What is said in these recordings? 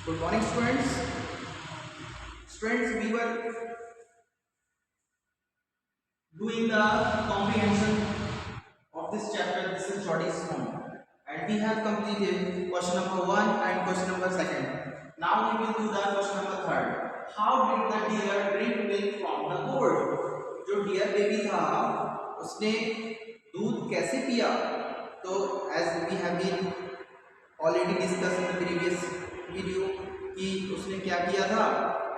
Good morning, students. Students, we were doing the comprehension of this chapter. This is Jordy's home, and we have completed question number 1 and question number 2. Now we will do the question number 3. How did the deer drink milk from the gourd? जो dear baby था उसने दूध कैसे पिया? तो as we have been already discussed in the previous video कि उसने क्या किया था,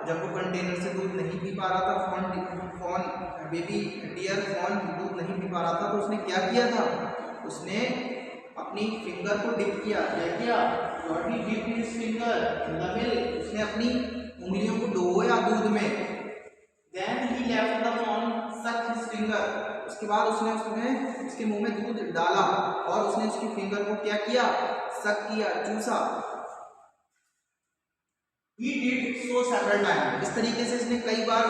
जब वो कंटेनर से दूध नहीं पी पा रहा था, बेबी डियर फॉन दूध नहीं पी पा रहा था, तो उसने क्या किया था, उसने अपनी फिंगर को डिप किया। क्या किया? Jordy dipped his finger in the milk. उसने अपनी उंगलियों को डुबोया दूध में। Then he left the fawn suck his finger. उसके बाद उसने उसके मुंह में दूध डाला और उसने उसकी फिंगर को क्या किया? सक किया, चूसा। He did so several times. इस तरीके से इसने कई बार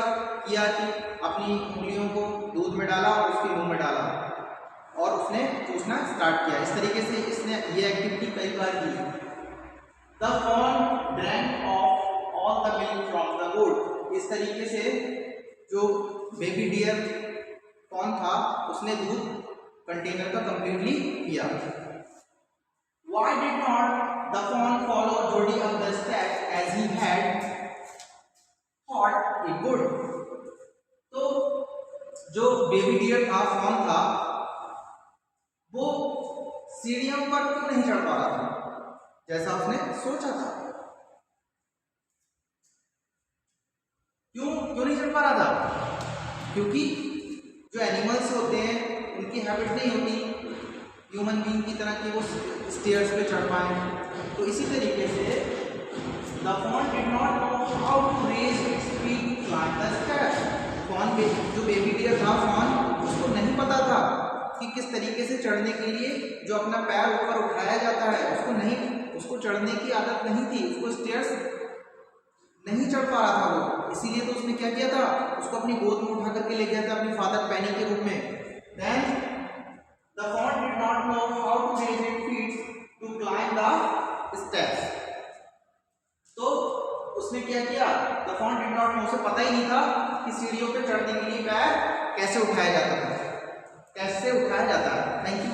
किया कि अपनी उंगलियों को दूध में डाला और उसके मुंह में डाला और उसने चूसना स्टार्ट किया। इस तरीके से इसने ये एक्टिविटी कई बार की। The fawn drank off all the milk from the goat. इस तरीके से जो बेबी डियर फॉन था उसने दूध कंटेनर का कंप्लीटली पिया। Why did not the fawn follow Jordy up the steps as he had thought it would? तो जो बेबी डियर था, फॉन था, वो सीढ़ियों पर क्यों नहीं चढ़ पा रहा था जैसा उसने सोचा था? क्यों नहीं चढ़ पा रहा था? क्योंकि जो एनिमल्स होते हैं उनकी हैबिट नहीं होती ह्यूमन बीइंग की तरह कि वो स्टेयर्स पे चढ़ पाए। तो इसी तरीके से the fawn did not know how to raise its feet to climb the stairs. Fawn जो बेबी डियर था, फॉन उसको नहीं पता था कि किस तरीके से चढ़ने के लिए जो अपना पैर ऊपर उठाया जाता है उसको चढ़ने की आदत नहीं थी, उसको स्टेयर्स नहीं चढ़ पा रहा था वो। इसीलिए तो उसने क्या किया था, उसको अपनी गोद में उठा करके ले गया था अपनी फादर पैनी के रूप में। Then the fawn did not know how to raise its feet to climb the steps. तो उसने क्या किया? The fawn did not know, उसे पता ही नहीं था कि सीढ़ियों पे चढ़ने के लिए पैर कैसे उठाया जाता है। Thank you.